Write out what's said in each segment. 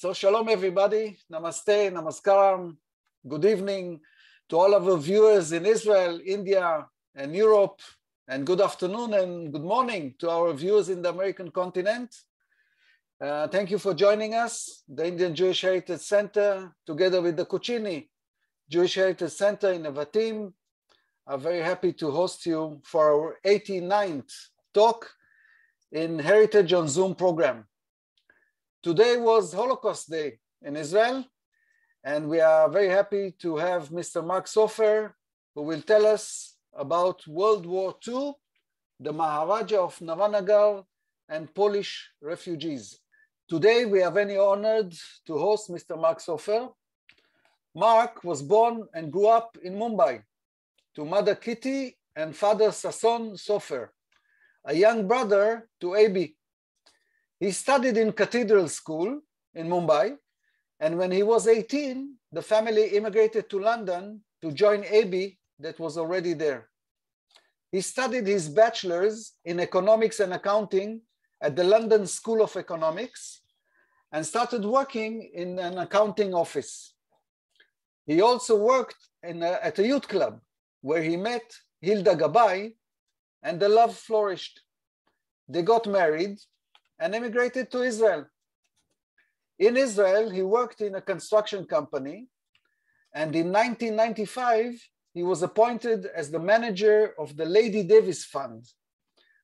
So shalom everybody, namaste, namaskaram, good evening to all of our viewers in Israel, India and Europe, and good afternoon and good morning to our viewers in the American continent. Thank you for joining us. The Indian Jewish Heritage Center, together with the Cochin Jewish Heritage Center in Nevatim, are very happy to host you for our 89th talk in Heritage on Zoom program. Today was Holocaust Day in Israel, and we are very happy to have Mr. Mark Sofer, who will tell us about World War II, the Maharajah of Navanagar, and Polish refugees. Today, we are very honored to host Mr. Mark Sofer. Mark was born and grew up in Mumbai to Mother Kitty and Father Sasson Sofer, a young brother to Abi. He studied in Cathedral School in Mumbai, and when he was 18, the family immigrated to London to join Abi that was already there. He studied his bachelor's in economics and accounting at the London School of Economics and started working in an accounting office. He also worked at a youth club where he met Hilda Gabai, and the love flourished. They got married and emigrated to Israel. In Israel, he worked in a construction company, and in 1995, he was appointed as the manager of the Lady Davis Fund,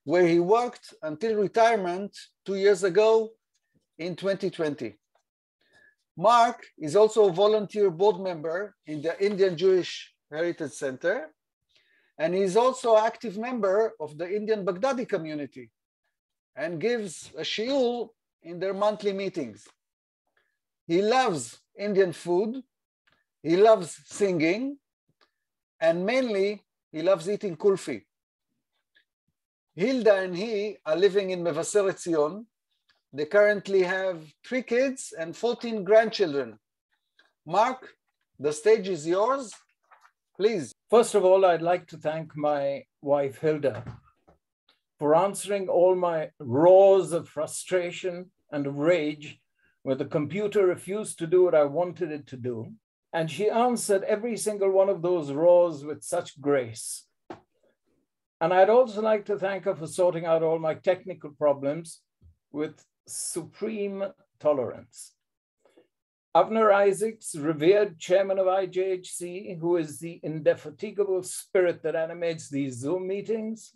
where he worked until retirement 2 years ago in 2020. Mark is also a volunteer board member in the Indian Jewish Heritage Center, and he is also an active member of the Indian Baghdadi community and gives a shiur in their monthly meetings. He loves Indian food, he loves singing, and mainly he loves eating kulfi. Hilda and he are living in Mevaseret Zion. They currently have 3 kids and 14 grandchildren. Mark, the stage is yours, please. First of all, I'd like to thank my wife, Hilda, for answering all my roars of frustration and of rage when the computer refused to do what I wanted it to do. And she answered every single one of those roars with such grace. And I'd also like to thank her for sorting out all my technical problems with supreme tolerance. Avner Isaacs, revered chairman of IJHC, who is the indefatigable spirit that animates these Zoom meetings,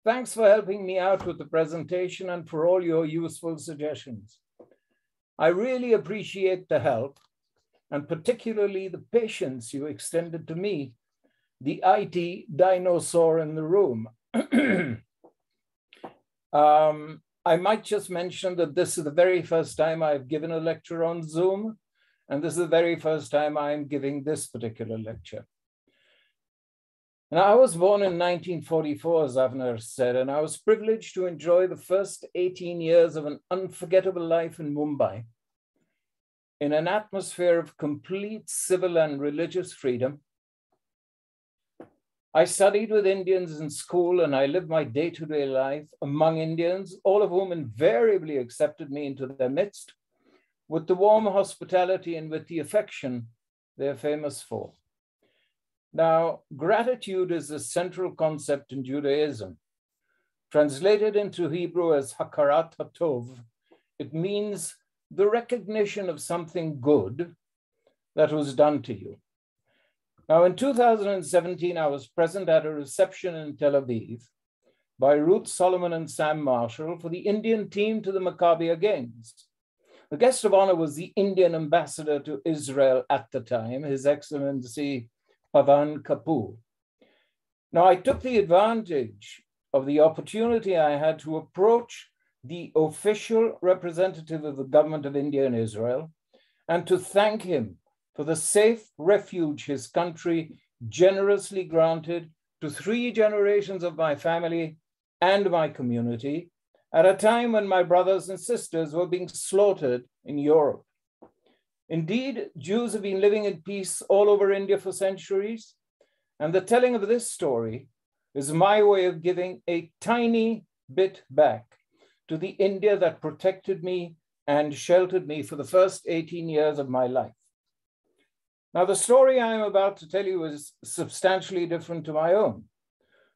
thanks for helping me out with the presentation and for all your useful suggestions. I really appreciate the help, and particularly the patience you extended to me, the IT dinosaur in the room. I might just mention that this is the very first time I've given a lecture on Zoom, and this is the very first time I'm giving this particular lecture. Now, I was born in 1944, as Avner said, and I was privileged to enjoy the first 18 years of an unforgettable life in Mumbai, in an atmosphere of complete civil and religious freedom. I studied with Indians in school, and I lived my day-to-day life among Indians, all of whom invariably accepted me into their midst with the warm hospitality and with the affection they're famous for. Now, gratitude is a central concept in Judaism. Translated into Hebrew as hakarat hatov, it means the recognition of something good that was done to you. Now, in 2017, I was present at a reception in Tel Aviv by Ruth Solomon and Sam Marshall for the Indian team to the Maccabi Games. The guest of honor was the Indian ambassador to Israel at the time, His Excellency Pavan Kapoor. Now, I took the advantage of the opportunity I had to approach the official representative of the government of India in Israel and to thank him for the safe refuge his country generously granted to 3 generations of my family and my community at a time when my brothers and sisters were being slaughtered in Europe. Indeed, Jews have been living in peace all over India for centuries, and the telling of this story is my way of giving a tiny bit back to the India that protected me and sheltered me for the first 18 years of my life. Now, the story I am about to tell you is substantially different to my own.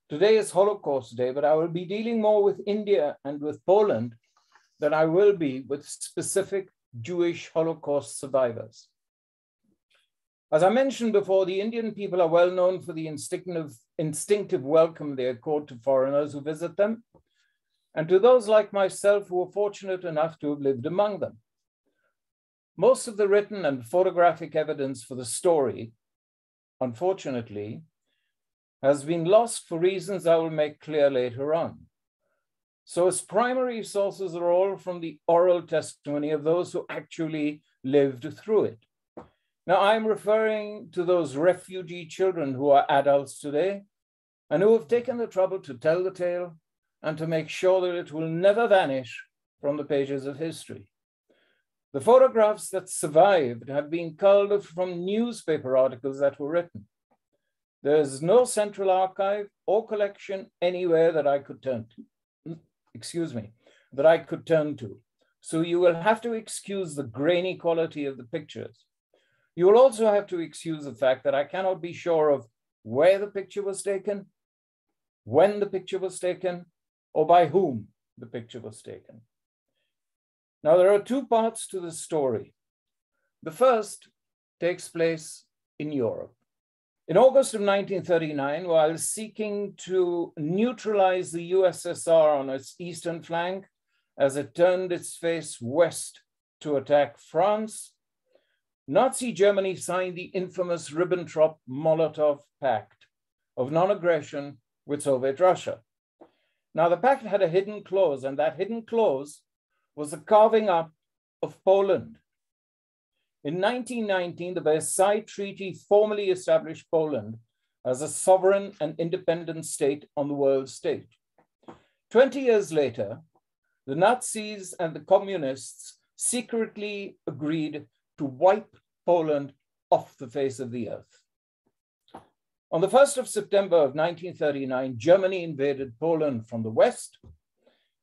Today is Holocaust Day, but I will be dealing more with India and with Poland than I will be with specific Jewish Holocaust survivors. As I mentioned before, the Indian people are well known for the instinctive welcome they accord to foreigners who visit them, and to those like myself who are fortunate enough to have lived among them. Most of the written and photographic evidence for the story, unfortunately, has been lost for reasons I will make clear later on. So its primary sources are all from the oral testimony of those who actually lived through it. Now, I'm referring to those refugee children who are adults today and who have taken the trouble to tell the tale and to make sure that it will never vanish from the pages of history. The photographs that survived have been culled from newspaper articles that were written. There is no central archive or collection anywhere that I could turn to. So you will have to excuse the grainy quality of the pictures. You will also have to excuse the fact that I cannot be sure of where the picture was taken, when the picture was taken, or by whom the picture was taken. Now, there are two parts to the story. The first takes place in Europe. In August of 1939, while seeking to neutralize the USSR on its eastern flank as it turned its face west to attack France, Nazi Germany signed the infamous Ribbentrop-Molotov Pact of non-aggression with Soviet Russia. Now, the pact had a hidden clause, and that hidden clause was the carving up of Poland. In 1919, the Versailles Treaty formally established Poland as a sovereign and independent state on the world stage. 20 years later, the Nazis and the communists secretly agreed to wipe Poland off the face of the earth. On the 1st of September of 1939, Germany invaded Poland from the west,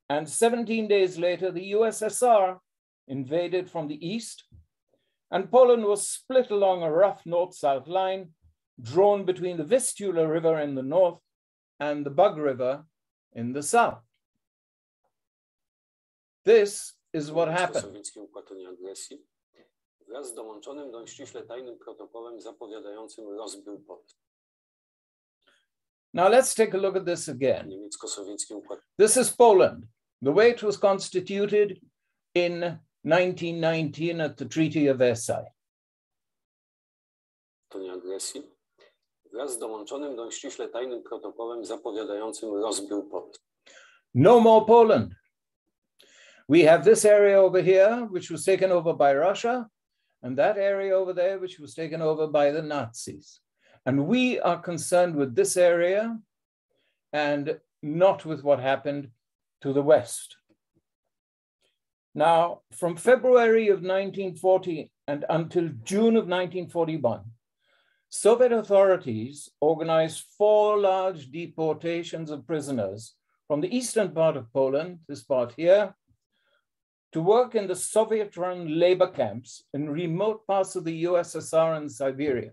and 17 days later, the USSR invaded from the east, and Poland was split along a rough north-south line drawn between the Vistula River in the north and the Bug River in the south. This is what happened. Wraz z dołączonym do ściśle tajnym protokołem zapowiadającym rozbiór Polski. Now let's take a look at this again. This is Poland, the way it was constituted in 1919 at the Treaty of Versailles. Agresji wraz z dołączonym do ściśle tajnym protokołem zapowiadającym rozbiór Polski. No more Poland. We have this area over here, which was taken over by Russia, and that area over there, which was taken over by the Nazis. And we are concerned with this area and not with what happened to the West. Now, from February of 1940 and until June of 1941, Soviet authorities organized 4 large deportations of prisoners from the eastern part of Poland, this part here, to work in the Soviet-run labor camps in remote parts of the USSR and Siberia.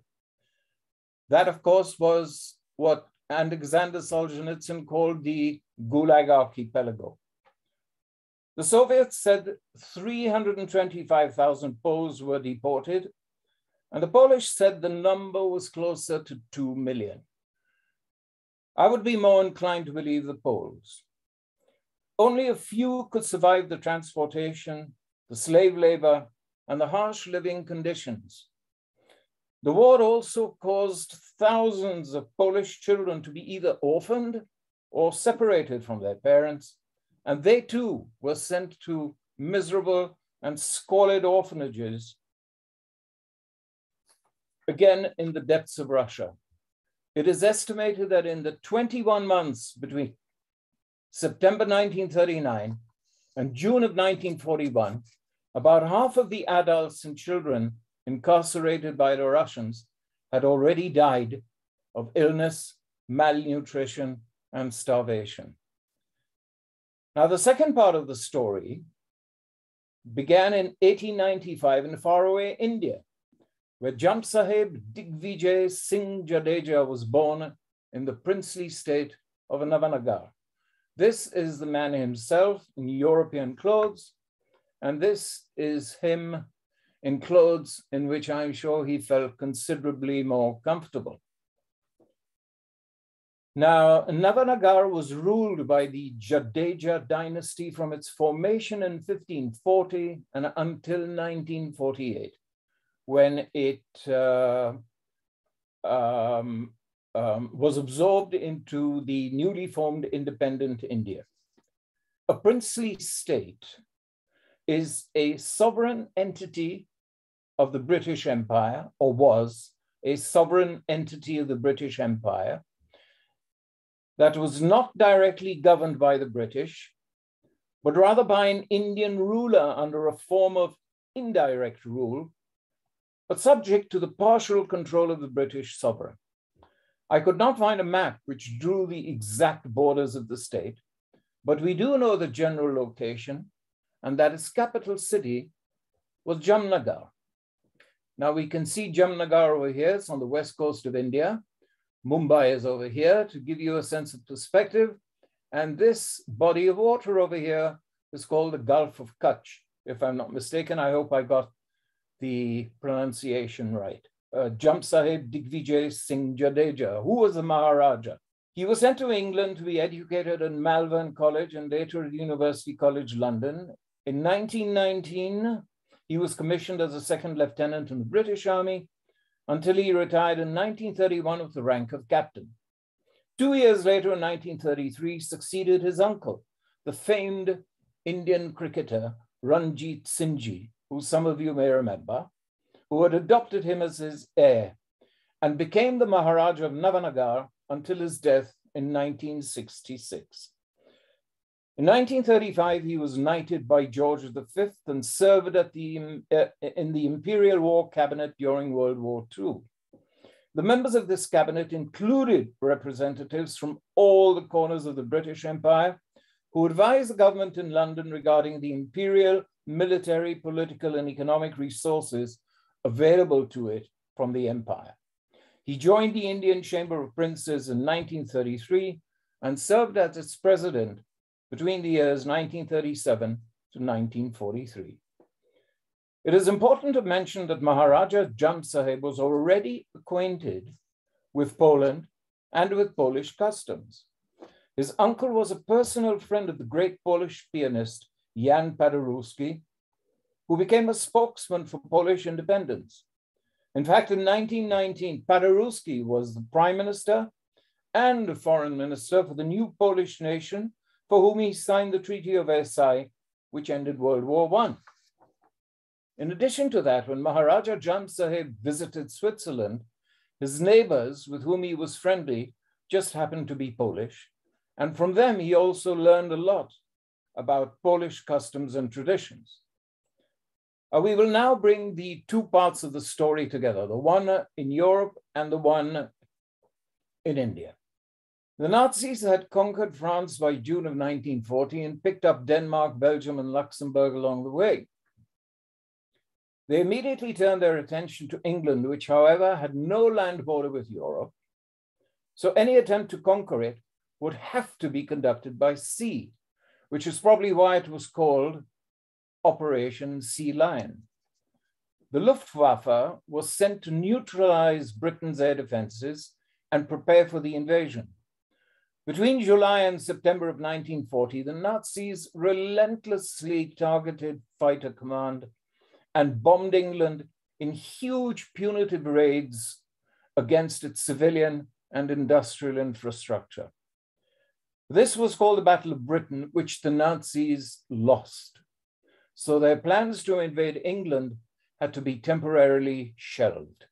That, of course, was what Alexander Solzhenitsyn called the Gulag Archipelago. The Soviets said 325,000 Poles were deported, and the Polish said the number was closer to 2 million. I would be more inclined to believe the Poles. Only a few could survive the transportation, the slave labor, and the harsh living conditions. The war also caused thousands of Polish children to be either orphaned or separated from their parents, and they too were sent to miserable and squalid orphanages, again in the depths of Russia. It is estimated that in the 21 months between September 1939 and June of 1941, about half of the adults and children incarcerated by the Russians had already died of illness, malnutrition, and starvation. Now, the second part of the story began in 1895 in faraway India, where Jam Sahib Digvijay Singh Jadeja was born in the princely state of Navanagar. This is the man himself in European clothes, and this is him in clothes in which I'm sure he felt considerably more comfortable. Now, Navanagar was ruled by the Jadeja dynasty from its formation in 1540 and until 1948, when it was absorbed into the newly formed independent India. A princely state is a sovereign entity of the British Empire, or was a sovereign entity of the British Empire, that was not directly governed by the British, but rather by an Indian ruler under a form of indirect rule, but subject to the partial control of the British sovereign. I could not find a map which drew the exact borders of the state, but we do know the general location, and that its capital city was Jamnagar. Now we can see Jamnagar over here. It's on the west coast of India. Mumbai is over here to give you a sense of perspective. And this body of water over here is called the Gulf of Kutch. If I'm not mistaken, I hope I got the pronunciation right. Jam Sahib Digvijay Singh Jadeja, who was the Maharaja. He was sent to England to be educated at Malvern College and later at University College London. In 1919, he was commissioned as a second lieutenant in the British Army until he retired in 1931 with the rank of captain. 2 years later, in 1933, succeeded his uncle, the famed Indian cricketer Ranjit Singh, who some of you may remember, who had adopted him as his heir and became the Maharajah of Navanagar until his death in 1966. In 1935, he was knighted by George V and served in the Imperial War Cabinet during World War II. The members of this cabinet included representatives from all the corners of the British Empire who advised the government in London regarding the imperial, military, political, and economic resources available to it from the empire. He joined the Indian Chamber of Princes in 1933 and served as its president between the years 1937 to 1943. It is important to mention that Maharaja Jam Sahib was already acquainted with Poland and with Polish customs. His uncle was a personal friend of the great Polish pianist Jan Paderewski, who became a spokesman for Polish independence. In fact, in 1919, Paderewski was the prime minister and the foreign minister for the new Polish nation, for whom he signed the Treaty of Versailles, which ended World War I. In addition to that, when Maharaja Jam Sahib visited Switzerland, his neighbors with whom he was friendly just happened to be Polish. And from them, he also learned a lot about Polish customs and traditions. We will now bring the two parts of the story together, the one in Europe and the one in India. The Nazis had conquered France by June of 1940 and picked up Denmark, Belgium, and Luxembourg along the way. They immediately turned their attention to England, which, however, had no land border with Europe. So any attempt to conquer it would have to be conducted by sea, which is probably why it was called Operation Sea Lion. The Luftwaffe was sent to neutralize Britain's air defenses and prepare for the invasion. Between July and September of 1940, the Nazis relentlessly targeted Fighter Command and bombed England in huge punitive raids against its civilian and industrial infrastructure. This was called the Battle of Britain, which the Nazis lost. So their plans to invade England had to be temporarily shelved.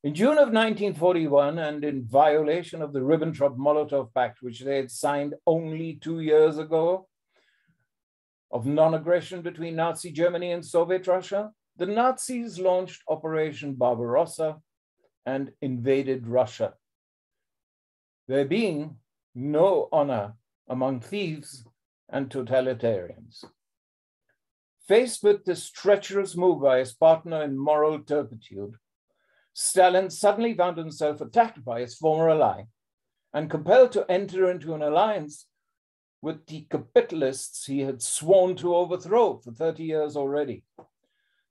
In June of 1941, and in violation of the Ribbentrop-Molotov Pact, which they had signed only 2 years ago, of non-aggression between Nazi Germany and Soviet Russia, the Nazis launched Operation Barbarossa and invaded Russia. There being no honor among thieves and totalitarians. Faced with this treacherous move by his partner in moral turpitude, Stalin suddenly found himself attacked by his former ally and compelled to enter into an alliance with the capitalists he had sworn to overthrow for 30 years already.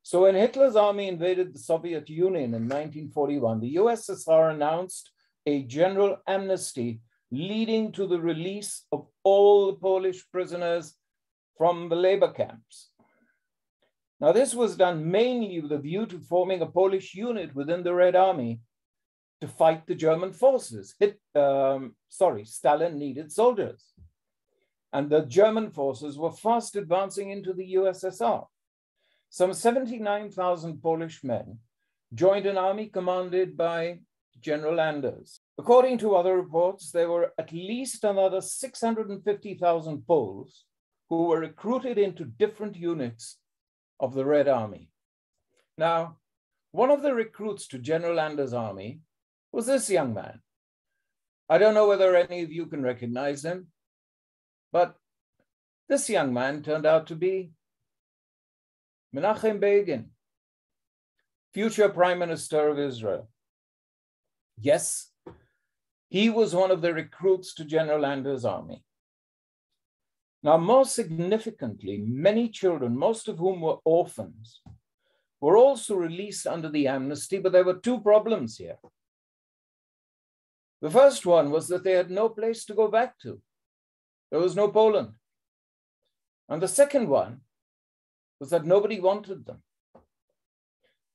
So when Hitler's army invaded the Soviet Union in 1941, the USSR announced a general amnesty leading to the release of all the Polish prisoners from the labor camps. Now, this was done mainly with a view to forming a Polish unit within the Red Army to fight the German forces. Stalin needed soldiers. And the German forces were fast advancing into the USSR. Some 79,000 Polish men joined an army commanded by General Anders. According to other reports, there were at least another 650,000 Poles who were recruited into different units of the Red Army. Now, one of the recruits to General Anders' army was this young man. I don't know whether any of you can recognize him, but this young man turned out to be Menachem Begin, future Prime Minister of Israel. Yes, he was one of the recruits to General Anders' army. Now, more significantly, many children, most of whom were orphans, were also released under the amnesty, but there were two problems here. The first one was that they had no place to go back to. There was no Poland. And the second one was that nobody wanted them.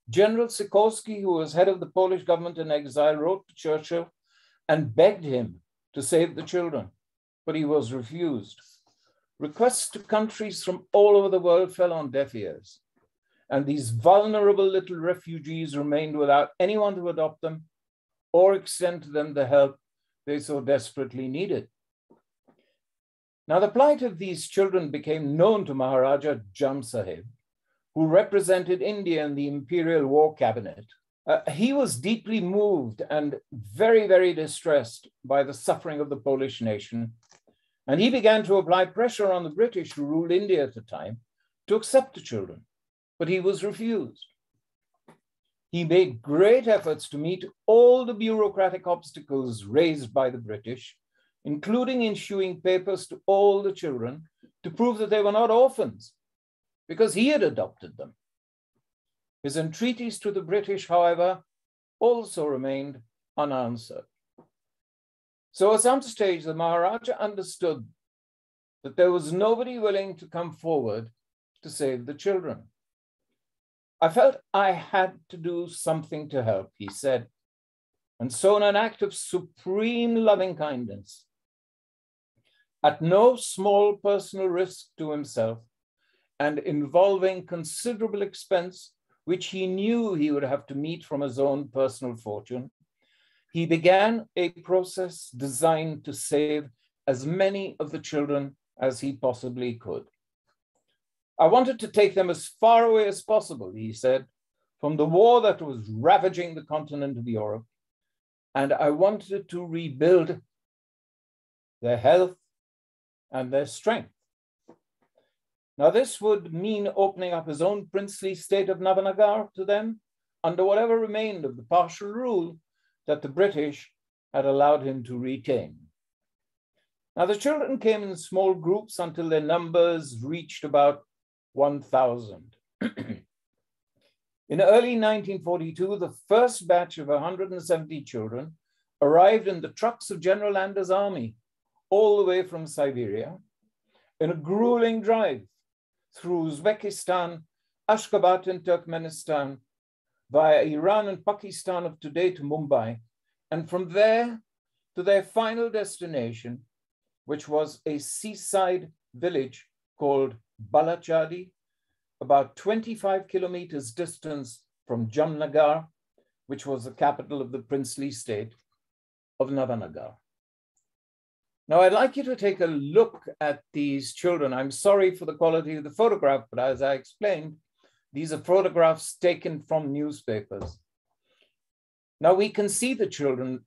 General Sikorski, who was head of the Polish government in exile, wrote to Churchill and begged him to save the children, but he was refused. Requests to countries from all over the world fell on deaf ears, and these vulnerable little refugees remained without anyone to adopt them or extend to them the help they so desperately needed. Now, the plight of these children became known to Maharaja Jam Sahib, who represented India in the Imperial War Cabinet. He was deeply moved and very, very distressed by the suffering of the Polish nation. And he began to apply pressure on the British, who ruled India at the time, to accept the children, but he was refused. He made great efforts to meet all the bureaucratic obstacles raised by the British, including issuing papers to all the children to prove that they were not orphans, because he had adopted them. His entreaties to the British, however, also remained unanswered. So at some stage, the Maharaja understood that there was nobody willing to come forward to save the children. I felt I had to do something to help, he said. And so in an act of supreme loving kindness, at no small personal risk to himself and involving considerable expense, which he knew he would have to meet from his own personal fortune, he began a process designed to save as many of the children as he possibly could. I wanted to take them as far away as possible, he said, from the war that was ravaging the continent of Europe, and I wanted to rebuild their health and their strength. Now, this would mean opening up his own princely state of Navanagar to them under whatever remained of the partial rule that the British had allowed him to retain. Now, the children came in small groups until their numbers reached about 1,000. In early 1942, the first batch of 170 children arrived in the trucks of General Anders' army, all the way from Siberia, in a grueling drive through Uzbekistan, Ashgabat in Turkmenistan, via Iran and Pakistan of today to Mumbai, and from there to their final destination, which was a seaside village called Balachadi, about 25 kilometers distance from Jamnagar, which was the capital of the princely state of Navanagar. Now, I'd like you to take a look at these children. I'm sorry for the quality of the photograph, but as I explained, these are photographs taken from newspapers. Now, we can see the children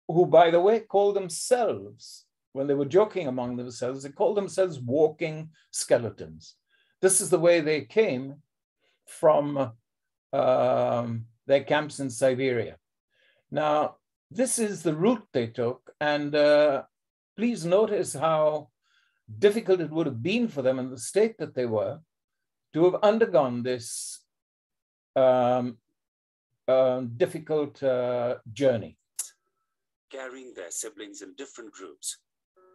who, by the way, call themselves, when they were joking among themselves, they called themselves walking skeletons. this is the way they came from their camps in Siberia. Now, this is the route they took, and please notice how difficult it would have been for them in the state that they were to have undergone this difficult journey. Carrying their siblings in different groups,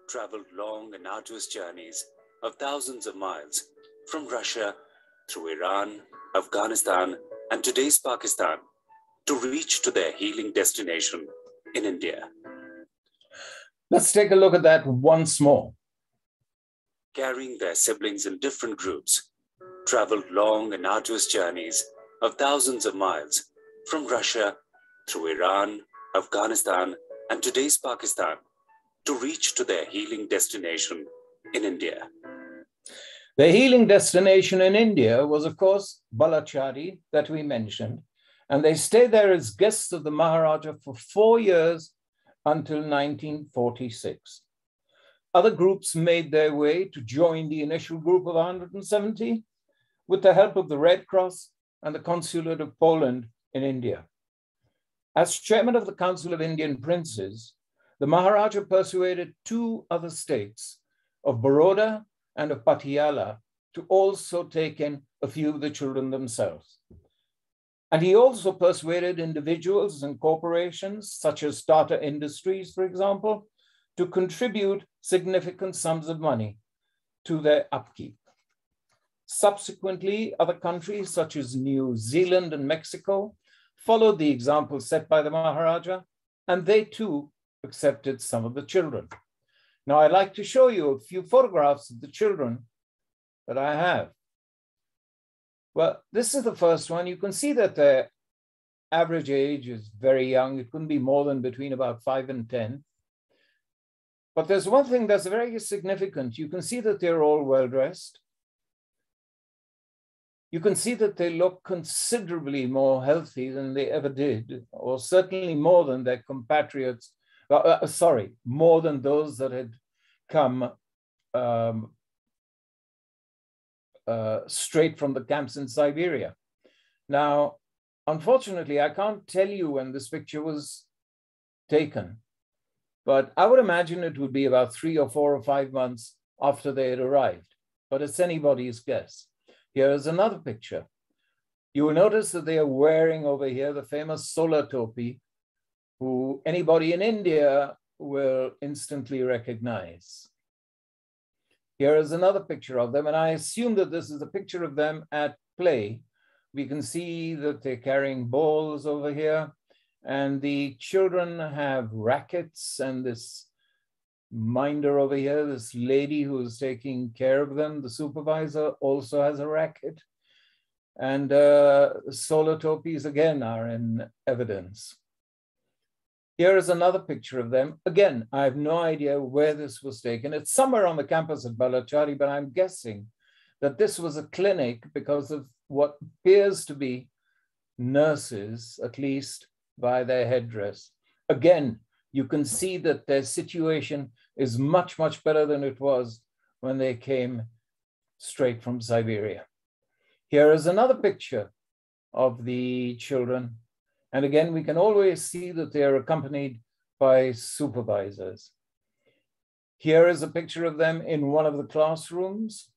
traveled long and arduous journeys of thousands of miles from Russia through Iran, Afghanistan, and today's Pakistan to reach to their healing destination in India. Let's take a look at that once more. Carrying their siblings in different groups, traveled long and arduous journeys of thousands of miles from Russia through Iran, Afghanistan, and today's Pakistan to reach to their healing destination in India. The healing destination in India was, of course, Balachari that we mentioned, and they stayed there as guests of the Maharaja for 4 years until 1946. Other groups made their way to join the initial group of 170 with the help of the Red Cross and the Consulate of Poland in India. As chairman of the Council of Indian Princes, the Maharaja persuaded 2 other states of Baroda and of Patiala to also take in a few of the children themselves. And he also persuaded individuals and corporations, such as Tata Industries, for example, to contribute significant sums of money to their upkeep. Subsequently, other countries, such as New Zealand and Mexico, followed the example set by the Maharaja, and they too accepted some of the children. Now, I'd like to show you a few photographs of the children that I have. Well, this is the first one. You can see that their average age is very young. It couldn't be more than between about 5 and 10. But there's one thing that's very significant. You can see that they're all well-dressed. You can see that they look considerably more healthy than they ever did, or certainly more than their compatriots, more than those that had come straight from the camps in Siberia. Now, unfortunately, I can't tell you when this picture was taken, but I would imagine it would be about 3 or 4 or 5 months after they had arrived, but it's anybody's guess. Here is another picture. You will notice that they are wearing over here the famous solar topi, who anybody in India will instantly recognize. Here is another picture of them, and I assume that this is a picture of them at play. We can see that they're carrying balls over here, and the children have rackets, and this minder over here, this lady who is taking care of them, the supervisor, also has a racket. And solar topis again are in evidence. Here is another picture of them. Again, I have no idea where this was taken. It's somewhere on the campus at Balachari, but I'm guessing that this was a clinic because of what appears to be nurses, at least by their headdress. Again, you can see that their situation is much, much better than it was when they came straight from Siberia. Here is another picture of the children. And again, we can always see that they are accompanied by supervisors. Here is a picture of them in one of the classrooms.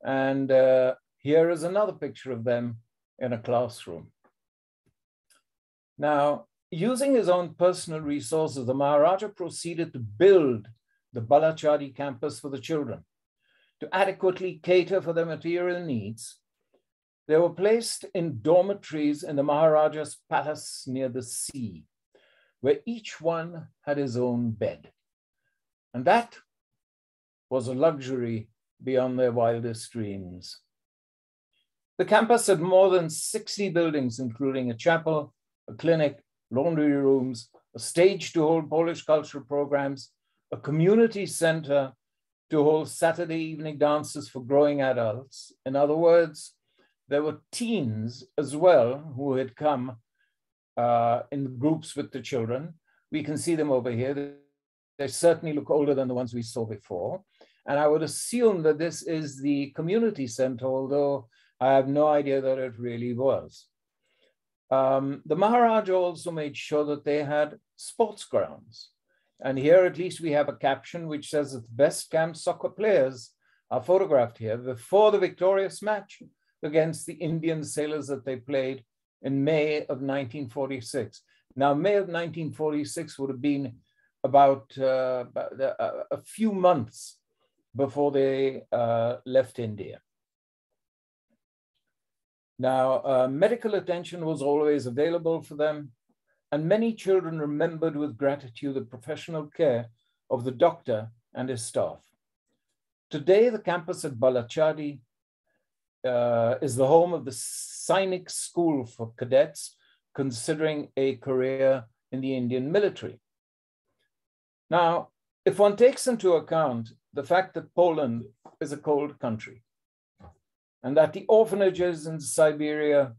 And here is another picture of them in a classroom. Now, using his own personal resources, the Maharaja proceeded to build the Balachari campus for the children. To adequately cater for their material needs, they were placed in dormitories in the Maharaja's palace near the sea, where each one had his own bed. And that was a luxury beyond their wildest dreams. The campus had more than 60 buildings, including a chapel, a clinic, laundry rooms, a stage to hold Polish cultural programs, a community center to hold Saturday evening dances for growing adults. In other words, there were teens as well who had come in groups with the children. We can see them over here. They certainly look older than the ones we saw before. And I would assume that this is the community center, although I have no idea that it really was. The Maharaja also made sure that they had sports grounds. And here at least we have a caption which says that the best camp soccer players are photographed here before the victorious match against the Indian sailors that they played in May of 1946. Now, May of 1946 would have been about a few months before they left India. Now, medical attention was always available for them, and many children remembered with gratitude the professional care of the doctor and his staff. Today, the campus at Balachadi is the home of the Sainik School for cadets considering a career in the Indian military. Now, if one takes into account the fact that Poland is a cold country and that the orphanages in Siberia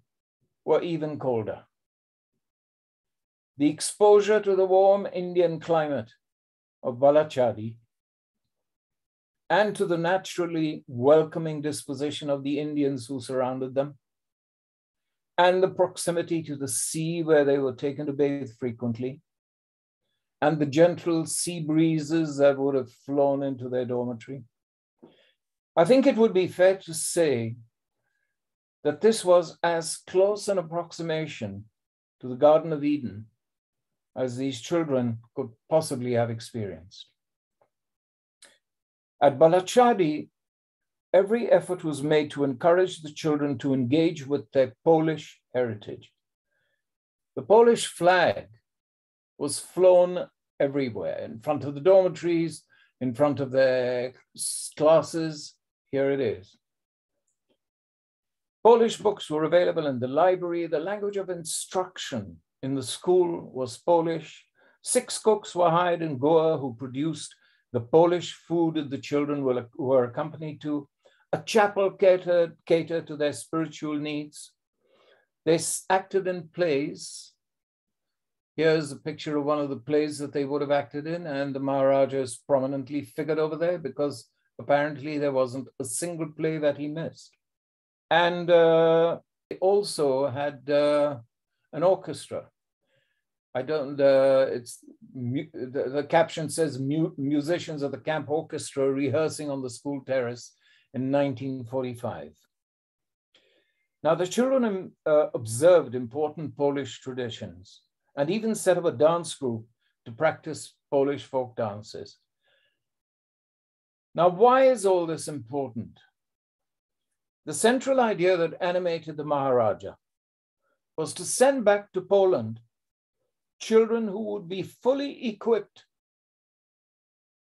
were even colder, the exposure to the warm Indian climate of Balachadi and to the naturally welcoming disposition of the Indians who surrounded them, and the proximity to the sea where they were taken to bathe frequently, and the gentle sea breezes that would have flown into their dormitory, I think it would be fair to say that this was as close an approximation to the Garden of Eden as these children could possibly have experienced. At Balachadi, every effort was made to encourage the children to engage with their Polish heritage. The Polish flag was flown everywhere, in front of the dormitories, in front of their classes. Here it is. Polish books were available in the library. The language of instruction in the school was Polish. 6 cooks were hired in Goa who produced the Polish food the children were accompanied to. A chapel catered to their spiritual needs. They acted in plays. Here's a picture of one of the plays that they would have acted in, and the Maharaja is prominently figured over there because apparently there wasn't a single play that he missed. And they also had an orchestra. The caption says musicians of the camp orchestra rehearsing on the school terrace in 1945. Now the children observed important Polish traditions and even set up a dance group to practice Polish folk dances. Now, why is all this important? The central idea that animated the Maharaja was to send back to Poland children who would be fully equipped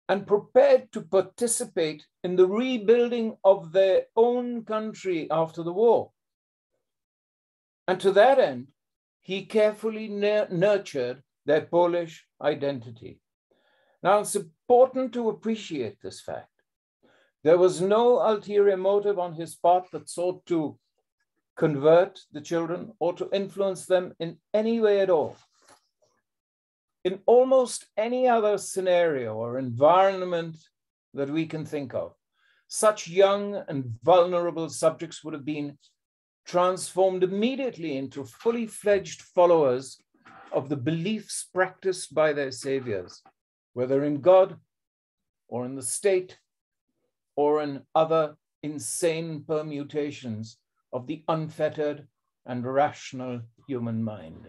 and prepared to participate in the rebuilding of their own country after the war. And to that end, he carefully nurtured their Polish identity. Now, it's important to appreciate this fact. There was no ulterior motive on his part that sought to convert the children or to influence them in any way at all. In almost any other scenario or environment that we can think of, such young and vulnerable subjects would have been transformed immediately into fully fledged followers of the beliefs practiced by their saviors, whether in God or in the state or in other insane permutations of the unfettered and rational human mind.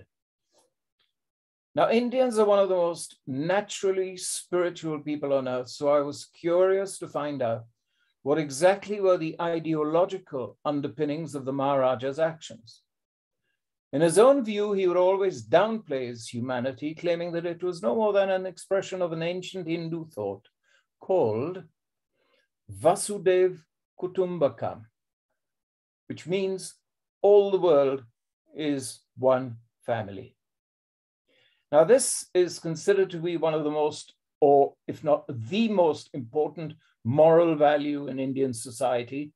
Now, Indians are one of the most naturally spiritual people on earth, so I was curious to find out what exactly were the ideological underpinnings of the Maharaja's actions. In his own view, he would always downplay his humanity, claiming that it was no more than an expression of an ancient Hindu thought called Vasudev Kutumbakam, which means all the world is one family. Now, this is considered to be one of the most, or if not the most important moral value in Indian society,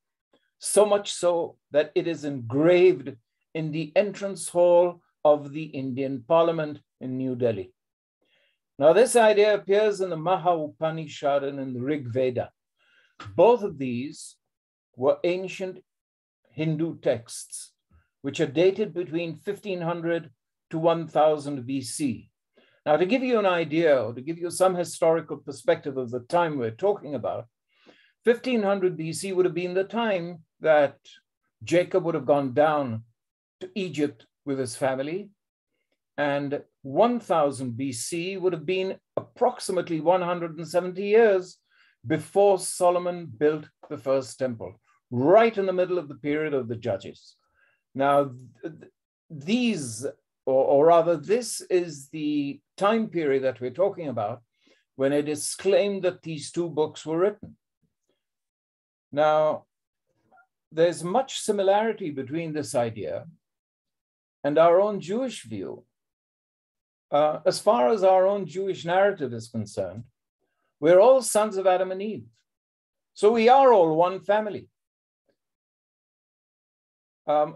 so much so that it is engraved in the entrance hall of the Indian Parliament in New Delhi. Now, this idea appears in the Maha Upanishad and in the Rig Veda. Both of these were ancient Hindu texts, which are dated between 1500 to 1000 BC. Now, to give you an idea, or to give you some historical perspective of the time we're talking about, 1500 BC would have been the time that Jacob would have gone down to Egypt with his family, and 1000 BC would have been approximately 170 years before Solomon built the first temple, right in the middle of the period of the Judges. Now, these, or rather, this is the time period that we're talking about when it is claimed that these two books were written. Now, there's much similarity between this idea and our own Jewish view. As far as our own Jewish narrative is concerned, we're all sons of Adam and Eve. So we are all one family. A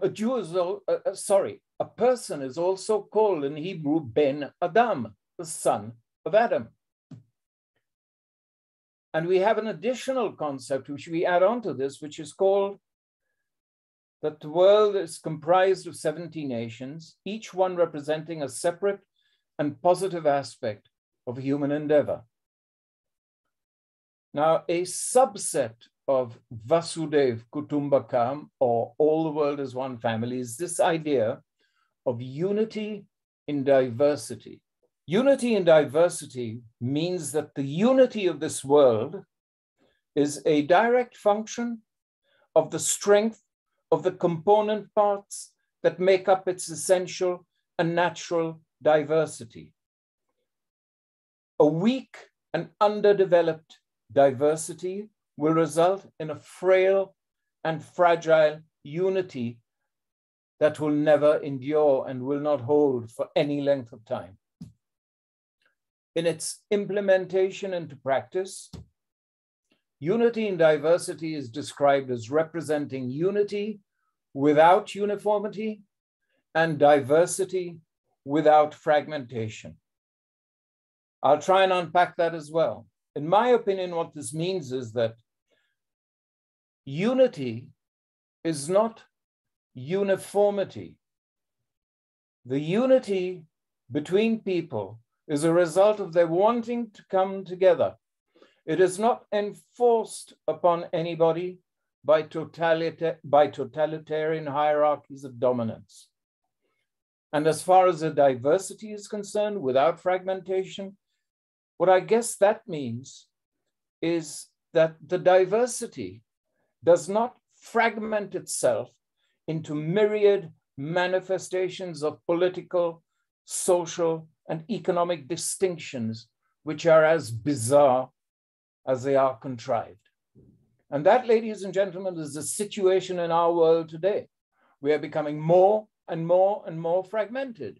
person is also called in Hebrew Ben Adam, the son of Adam. And we have an additional concept which we add on to this, which is called that the world is comprised of 70 nations, each one representing a separate and positive aspect of human endeavor. Now, a subset of Vasudev Kutumbakam, or all the world is one family, is this idea of unity in diversity. Unity in diversity means that the unity of this world is a direct function of the strength of the component parts that make up its essential and natural diversity. A weak and underdeveloped diversity will result in a frail and fragile unity that will never endure and will not hold for any length of time. In its implementation into practice, unity in diversity is described as representing unity without uniformity and diversity without fragmentation. I'll try and unpack that as well. In my opinion, what this means is that unity is not uniformity. The unity between people is a result of their wanting to come together. It is not enforced upon anybody by totalitarian hierarchies of dominance. And as far as the diversity is concerned, without fragmentation, what I guess that means is that the diversity does not fragment itself into myriad manifestations of political, social, and economic distinctions, which are as bizarre as they are contrived. And that, ladies and gentlemen, is the situation in our world today. We are becoming more and more and more fragmented.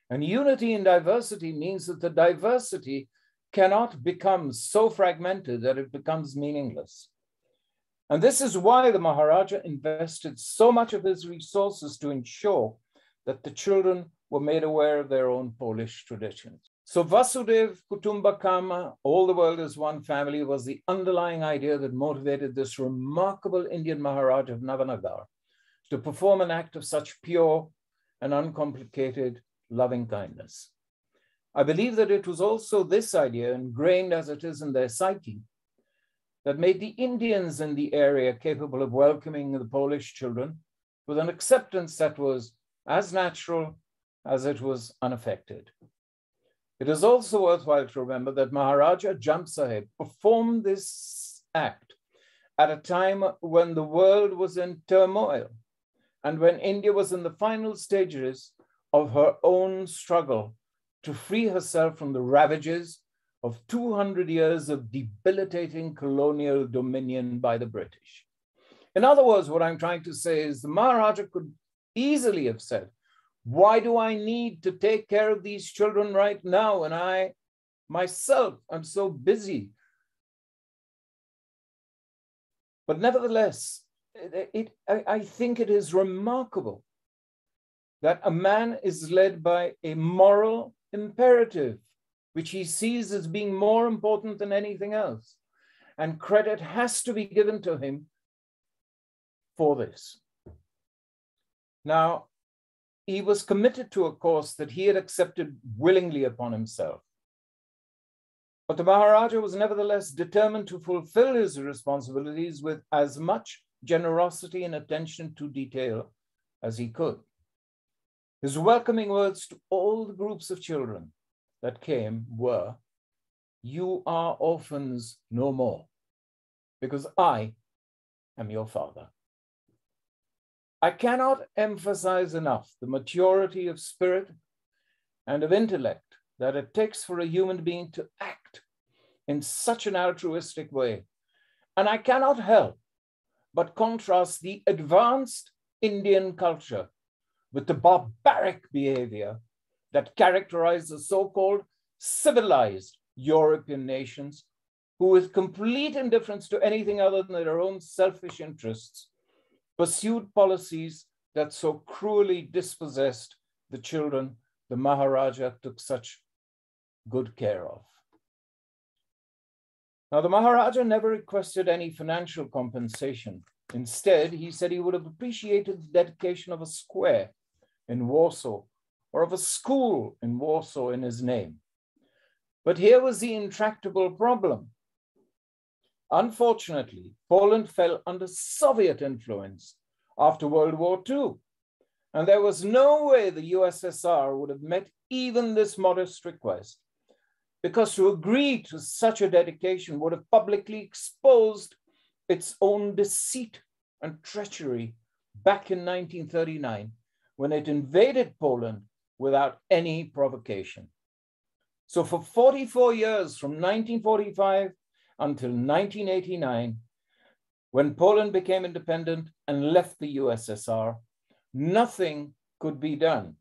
And unity in diversity means that the diversity cannot become so fragmented that it becomes meaningless. And this is why the Maharaja invested so much of his resources to ensure that the children were made aware of their own Polish traditions. So Vasudev Kutumbakam, all the world is one family, was the underlying idea that motivated this remarkable Indian Maharajah of Navanagar to perform an act of such pure and uncomplicated loving kindness. I believe that it was also this idea, ingrained as it is in their psyche, that made the Indians in the area capable of welcoming the Polish children with an acceptance that was as natural as it was unaffected. It is also worthwhile to remember that Maharaja Jam Sahib performed this act at a time when the world was in turmoil and when India was in the final stages of her own struggle to free herself from the ravages of 200 years of debilitating colonial dominion by the British. In other words, what I'm trying to say is the Maharaja could easily have said, why do I need to take care of these children right now? And I, myself, I'm so busy. But nevertheless, I think it is remarkable that a man is led by a moral imperative, which he sees as being more important than anything else. and credit has to be given to him for this. Now, he was committed to a course that he had accepted willingly upon himself. But the Maharaja was nevertheless determined to fulfill his responsibilities with as much generosity and attention to detail as he could. His welcoming words to all the groups of children that came were, "You are orphans no more, because I am your father." I cannot emphasize enough the maturity of spirit and of intellect that it takes for a human being to act in such an altruistic way. And I cannot help but contrast the advanced Indian culture with the barbaric behavior that characterized the so-called civilized European nations, who, with complete indifference to anything other than their own selfish interests, pursued policies that so cruelly dispossessed the children the Maharaja took such good care of. Now, the Maharaja never requested any financial compensation. Instead, he said he would have appreciated the dedication of a square in Warsaw or of a school in Warsaw in his name. But here was the intractable problem. Unfortunately, Poland fell under Soviet influence after World War II, and there was no way the USSR would have met even this modest request, because to agree to such a dedication would have publicly exposed its own deceit and treachery back in 1939, when it invaded Poland without any provocation. So for 44 years, from 1945 until 1989, when Poland became independent and left the USSR, nothing could be done.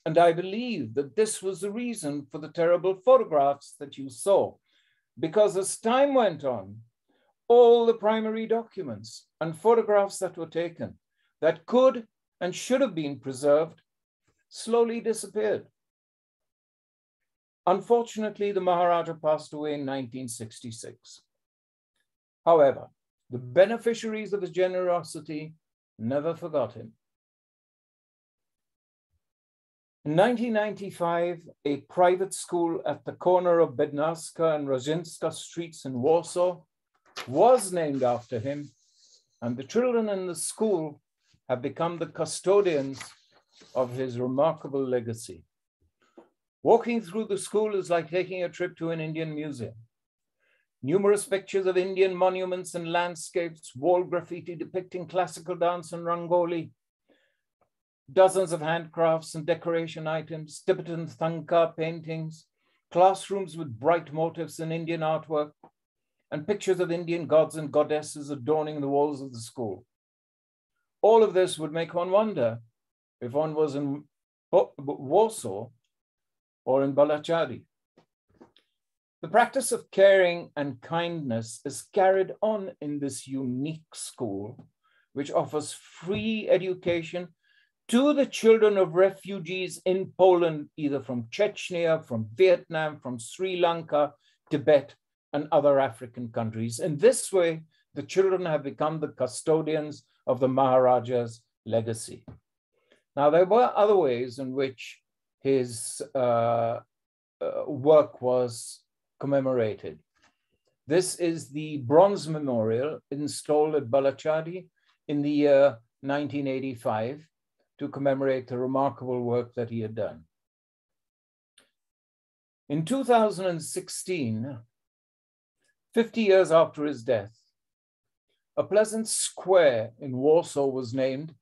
And I believe that this was the reason for the terrible photographs that you saw, because as time went on, all the primary documents and photographs that were taken that could and should have been preserved slowly disappeared. Unfortunately, the Maharaja passed away in 1966. However, the beneficiaries of his generosity never forgot him. In 1995, a private school at the corner of Bednarska and Rosinska streets in Warsaw was named after him, and the children in the school have become the custodians of his remarkable legacy. Walking through the school is like taking a trip to an Indian museum. Numerous pictures of Indian monuments and landscapes, wall graffiti depicting classical dance and rangoli, dozens of handcrafts and decoration items, Tibetan thangka paintings, classrooms with bright motifs in Indian artwork, and pictures of Indian gods and goddesses adorning the walls of the school. All of this would make one wonder if one was in Warsaw or in Balachari. The practice of caring and kindness is carried on in this unique school, which offers free education to the children of refugees in Poland, either from Chechnya, from Vietnam, from Sri Lanka, Tibet, and other African countries. In this way, the children have become the custodians of the Maharaja's legacy. Now, there were other ways in which his work was commemorated. This is the bronze memorial installed at Balachadi in the year 1985 to commemorate the remarkable work that he had done. In 2016, 50 years after his death, a pleasant square in Warsaw was named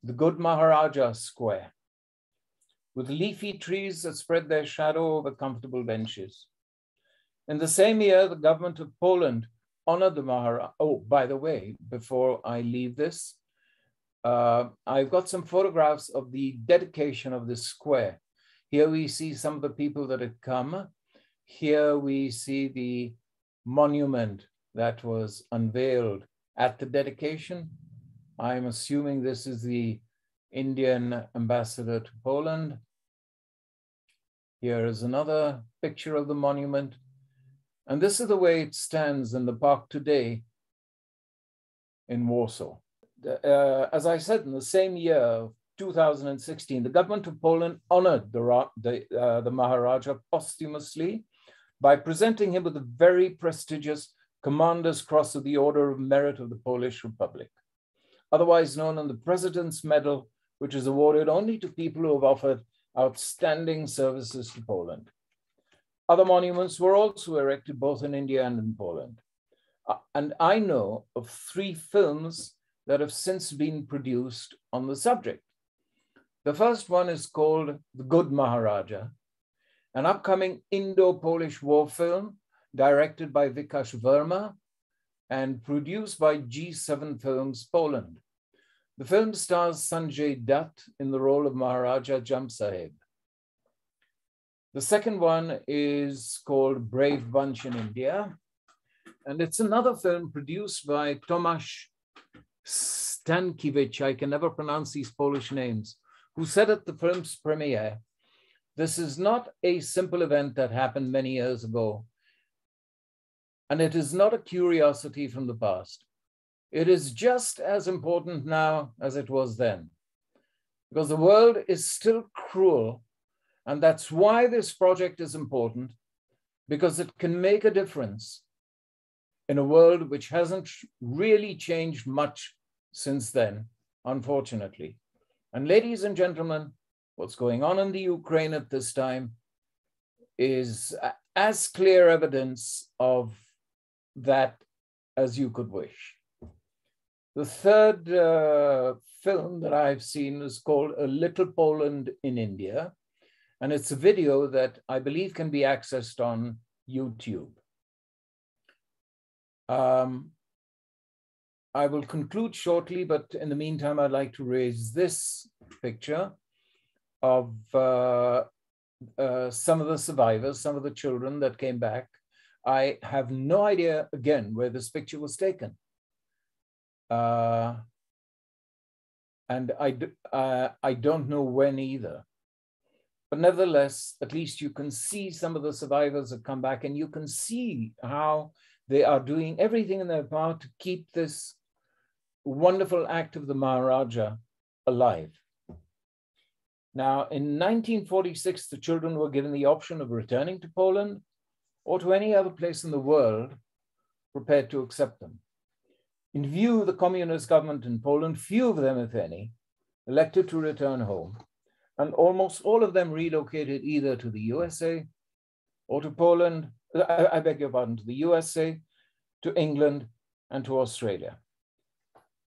the Good Maharaja Square, with leafy trees that spread their shadow over comfortable benches. In the same year, the government of Poland honored the Maharaja. Oh, by the way, before I leave this, I've got some photographs of the dedication of this square. Here we see some of the people that had come. Here we see the monument that was unveiled at the dedication. I'm assuming this is the Indian ambassador to Poland. Here is another picture of the monument. And this is the way it stands in the park today in Warsaw. As I said, in the same year, 2016, the government of Poland honored the Maharaja posthumously by presenting him with a very prestigious Commander's Cross of the Order of Merit of the Polish Republic, otherwise known as the President's Medal, which is awarded only to people who have offered outstanding services to Poland. Other monuments were also erected both in India and in Poland. And I know of 3 films that have since been produced on the subject. The first one is called The Good Maharaja, an upcoming Indo-Polish war film directed by Vikash Verma and produced by G7 Films Poland. The film stars Sanjay Dutt in the role of Maharaja Jam Sahib. The second one is called Brave Bunch in India, and it's another film produced by Tomasz Stankiewicz, I can never pronounce these Polish names, who said at the film's premiere, "This is not a simple event that happened many years ago, and it is not a curiosity from the past. It is just as important now as it was then, because the world is still cruel, and that's why this project is important, because it can make a difference in a world which hasn't really changed much since then, unfortunately. And ladies and gentlemen, what's going on in the Ukraine at this time is as clear evidence of that as you could wish." The third film that I've seen is called A Little Poland in India, and it's a video that I believe can be accessed on YouTube. I will conclude shortly, but in the meantime, I'd like to raise this picture of some of the survivors, some of the children that came back. I have no idea, again, where this picture was taken. And I don't know when either. But nevertheless, at least you can see some of the survivors have come back, and you can see how they are doing everything in their power to keep this wonderful act of the Maharaja alive. Now, in 1946, the children were given the option of returning to Poland or to any other place in the world prepared to accept them. In view of the communist government in Poland, few of them, if any, elected to return home, and almost all of them relocated either to the USA or to Poland, I beg your pardon, to the USA, to England, and to Australia.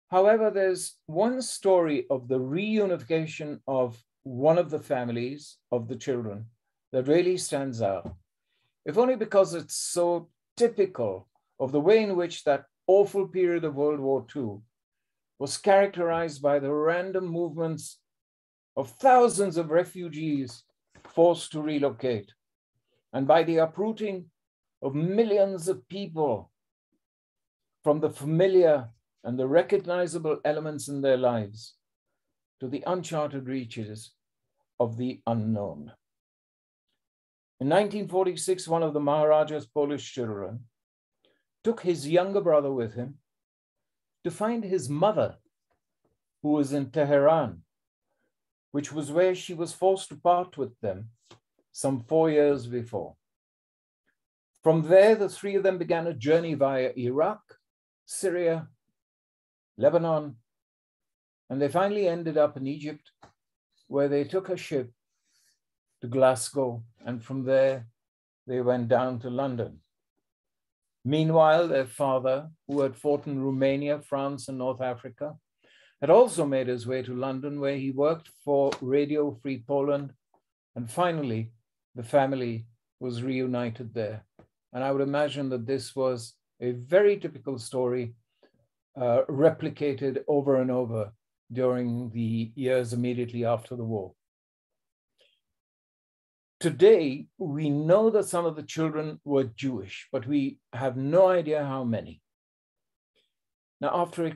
However, there's one story of the reunification of one of the families of the children that really stands out, if only because it's so typical of the way in which that awful period of World War II was characterized by the random movements of thousands of refugees forced to relocate, and by the uprooting of millions of people from the familiar and the recognizable elements in their lives to the uncharted reaches of the unknown. In 1946, one of the Maharaja's Polish children took his younger brother with him to find his mother, who was in Tehran, which was where she was forced to part with them some 4 years before. From there, the 3 of them began a journey via Iraq, Syria, Lebanon, and they finally ended up in Egypt, where they took a ship to Glasgow, and from there, they went down to London. Meanwhile, their father, who had fought in Romania, France, and North Africa, had also made his way to London, where he worked for Radio Free Poland, and finally, the family was reunited there. And I would imagine that this was a very typical story replicated over and over during the years immediately after the war. Today, we know that some of the children were Jewish, but we have no idea how many. Now, after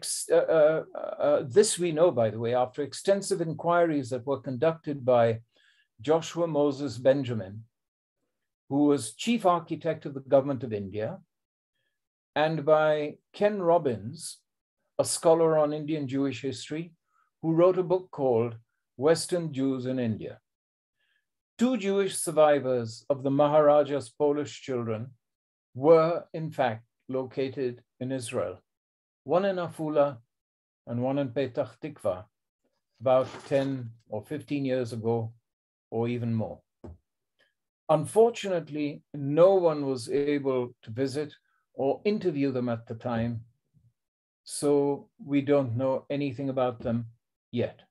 this we know, by the way, after extensive inquiries that were conducted by Joshua Moses Benjamin, who was chief architect of the government of India, and by Ken Robbins, a scholar on Indian Jewish history, who wrote a book called Western Jews in India. Two Jewish survivors of the Maharajah's Polish children were, in fact, located in Israel, one in Afula and one in Petach Tikva, about 10 or 15 years ago, or even more. Unfortunately, no one was able to visit or interview them at the time, so we don't know anything about them yet.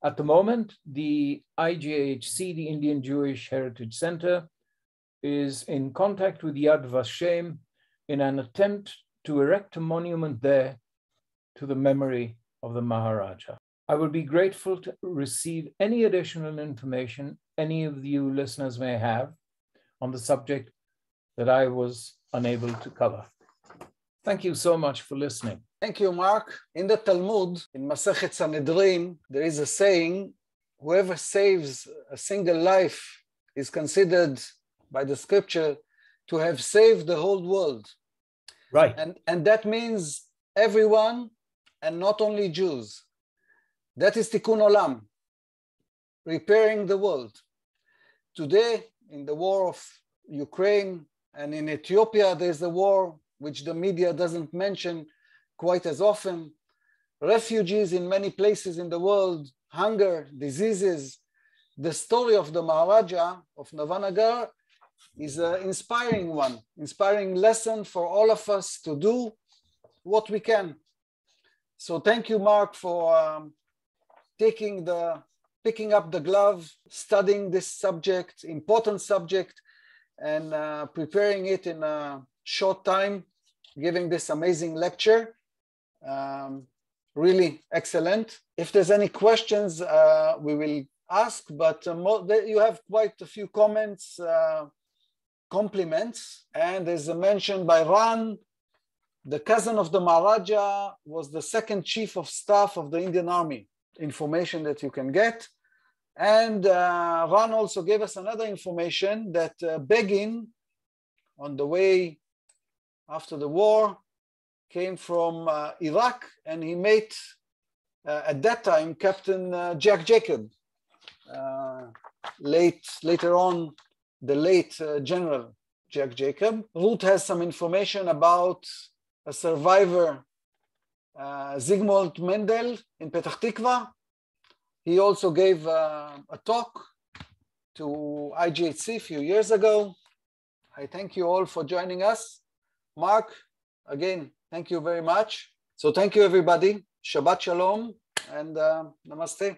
At the moment, the IJHC, the Indian Jewish Heritage Center, is in contact with Yad Vashem in an attempt to erect a monument there to the memory of the Maharaja. I would be grateful to receive any additional information any of you listeners may have on the subject that I was unable to cover. Thank you so much for listening. Thank you, Mark. In the Talmud, in Masechet Sanhedrin, there is a saying, whoever saves a single life is considered by the scripture to have saved the whole world. Right. And that means everyone and not only Jews. That is Tikkun Olam, repairing the world. Today, in the war of Ukraine and in Ethiopia, there's a war which the media doesn't mention quite as often. Refugees in many places in the world, hunger, diseases. The story of the Maharajah of Navanagar is an inspiring one, inspiring lesson for all of us to do what we can. So thank you, Mark, for picking up the glove, studying this subject, important subject, and preparing it in a short time, giving this amazing lecture. Really excellent. If there's any questions, we will ask, but you have quite a few comments, compliments, and as mentioned by Ran, the cousin of the Maharaja was the second chief of staff of the Indian Army. Information that you can get. And Ran also gave us another information that Begin, on the way after the war, came from Iraq, and he met, at that time, Captain Jack Jacob. Later on, the late General Jack Jacob. Ruth has some information about a survivor, Zygmunt Mendel in Petach Tikva. He also gave a talk to IGHC a few years ago. I thank you all for joining us. Mark, again, thank you very much. So thank you, everybody. Shabbat Shalom and Namaste.